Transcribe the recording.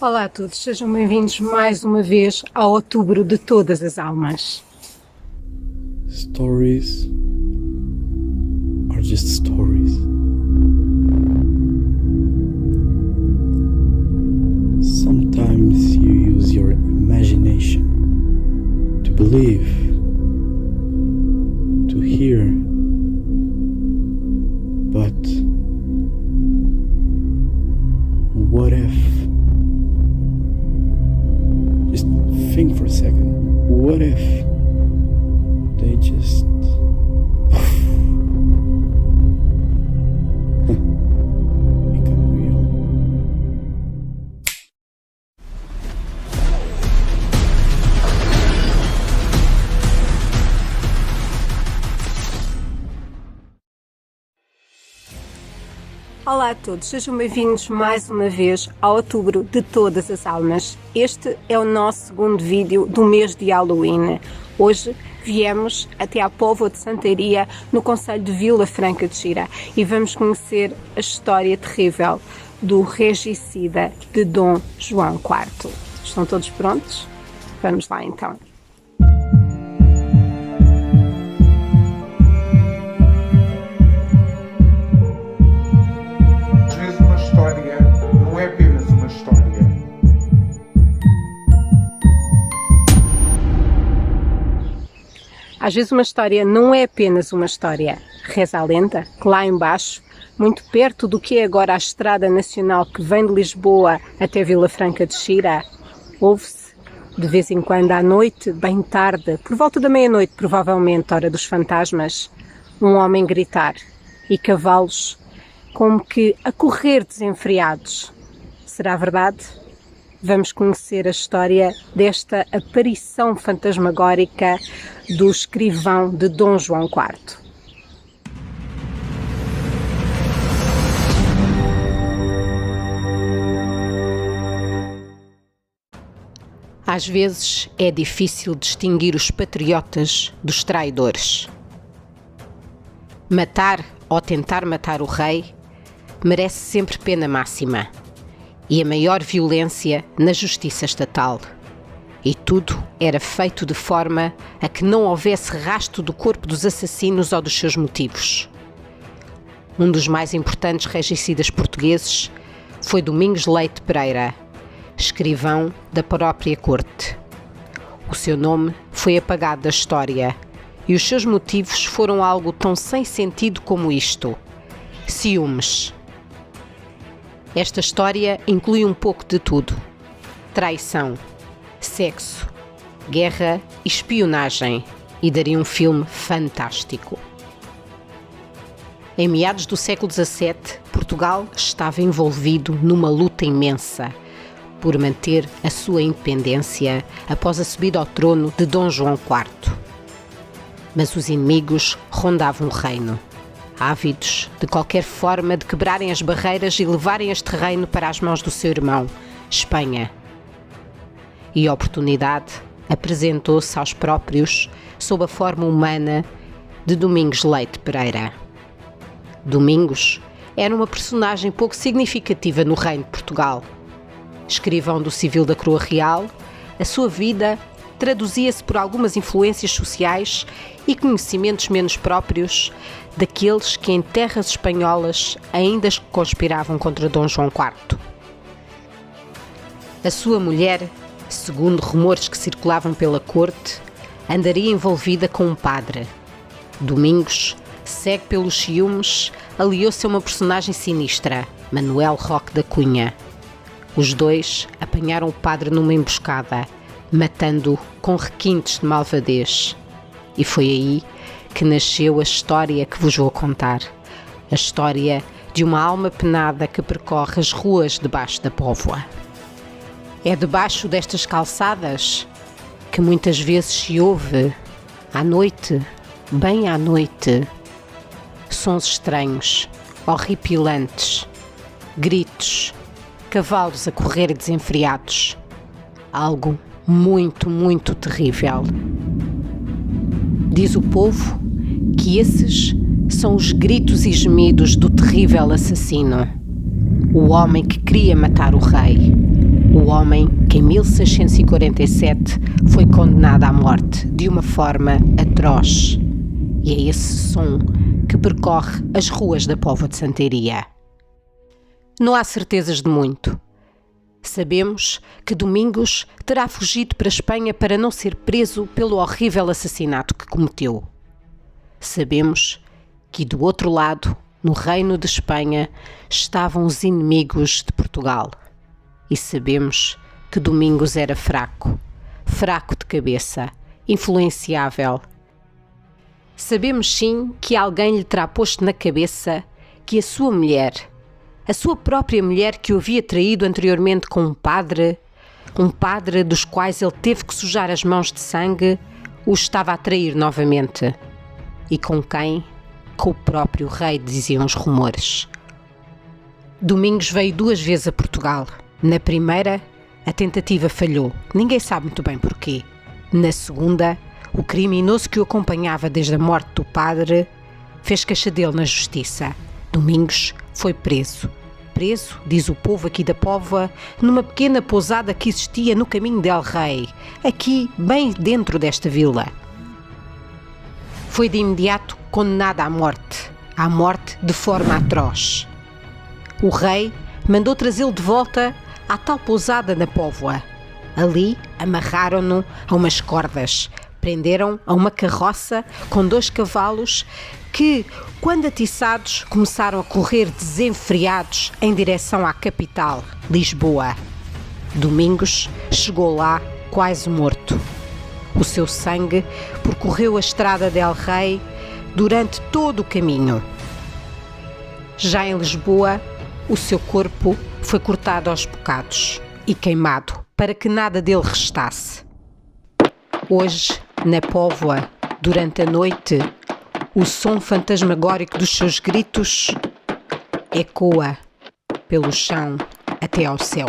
Olá a todos, sejam bem-vindos mais uma vez ao Outubro de Todas as Almas. Stories are just stories. Sometimes you use your imagination to believe, to hear, but what if? Just think for a second. What if they just become real? Olá a todos, sejam bem-vindos mais uma vez ao Outubro de Todas as Almas. Este é o nosso segundo vídeo do mês de Halloween. Hoje viemos até à Póvoa de Santaria, no concelho de Vila Franca de Xira, e vamos conhecer a história terrível do regicida de Dom João IV. Estão todos prontos? Vamos lá então. Às vezes uma história não é apenas uma história. Reza a lenda que lá embaixo, muito perto do que é agora a Estrada Nacional que vem de Lisboa até Vila Franca de Xira, ouve-se de vez em quando à noite, bem tarde, por volta da meia-noite provavelmente, hora dos fantasmas, um homem gritar e cavalos como que a correr desenfreados. Será verdade? Vamos conhecer a história desta aparição fantasmagórica do escrivão de Dom João IV. Às vezes é difícil distinguir os patriotas dos traidores. Matar ou tentar matar o rei merece sempre pena máxima. E a maior violência na justiça estatal. E tudo era feito de forma a que não houvesse rastro do corpo dos assassinos ou dos seus motivos. Um dos mais importantes regicidas portugueses foi Domingos Leite Pereira, escrivão da própria corte. O seu nome foi apagado da história e os seus motivos foram algo tão sem sentido como isto: ciúmes. Esta história inclui um pouco de tudo: traição, sexo, guerra e espionagem, e daria um filme fantástico. Em meados do século XVII, Portugal estava envolvido numa luta imensa por manter a sua independência após a subida ao trono de Dom João IV. Mas os inimigos rondavam o reino, ávidos de qualquer forma de quebrarem as barreiras e levarem este reino para as mãos do seu irmão, Espanha. E a oportunidade apresentou-se aos próprios sob a forma humana de Domingos Leite Pereira. Domingos era uma personagem pouco significativa no reino de Portugal. Escrivão do civil da Coroa Real, a sua vida traduzia-se por algumas influências sociais e conhecimentos menos próprios daqueles que em terras espanholas ainda conspiravam contra Dom João IV. A sua mulher, segundo rumores que circulavam pela corte, andaria envolvida com um padre. Domingos, cego pelos ciúmes, aliou-se a uma personagem sinistra, Manuel Roque da Cunha. Os dois apanharam o padre numa emboscada, matando-o com requintes de malvadez. E foi aí que nasceu a história que vos vou contar. A história de uma alma penada que percorre as ruas debaixo da Póvoa. É debaixo destas calçadas que muitas vezes se ouve, à noite, bem à noite, sons estranhos, horripilantes, gritos, cavalos a correr desenfreados. Algo muito, muito terrível. Diz o povo que esses são os gritos e gemidos do terrível assassino, o homem que queria matar o rei, O homem que em 1647 foi condenado à morte de uma forma atroz. E é esse som que percorre as ruas da Póvoa de Santaria. Não há certezas de muito. Sabemos que Domingos terá fugido para a Espanha para não ser preso pelo horrível assassinato que cometeu. Sabemos que do outro lado, no reino de Espanha, estavam os inimigos de Portugal. E sabemos que Domingos era fraco de cabeça, influenciável. Sabemos sim que alguém lhe terá posto na cabeça que a sua mulher, a sua própria mulher que o havia traído anteriormente com um padre dos quais ele teve que sujar as mãos de sangue, o estava a trair novamente. E com quem? Com o próprio rei, diziam os rumores. Domingos veio 2 vezes a Portugal. Na primeira, a tentativa falhou. Ninguém sabe muito bem porquê. Na segunda, o criminoso que o acompanhava desde a morte do padre fez caixa dele na justiça. Domingos foi preso. Preso, diz o povo aqui da Póvoa, numa pequena pousada que existia no caminho del Rei, aqui bem dentro desta vila. Foi de imediato condenado à morte de forma atroz. O rei mandou trazê-lo de volta à tal pousada na Póvoa. Ali amarraram-no a umas cordas, prenderam a uma carroça com 2 cavalos que, quando atiçados, começaram a correr desenfreados em direção à capital, Lisboa. Domingos chegou lá quase morto. O seu sangue percorreu a estrada del Rei durante todo o caminho. Já em Lisboa, o seu corpo foi cortado aos bocados e queimado para que nada dele restasse. Hoje, na Póvoa, durante a noite, o som fantasmagórico dos seus gritos ecoa pelo chão até ao céu.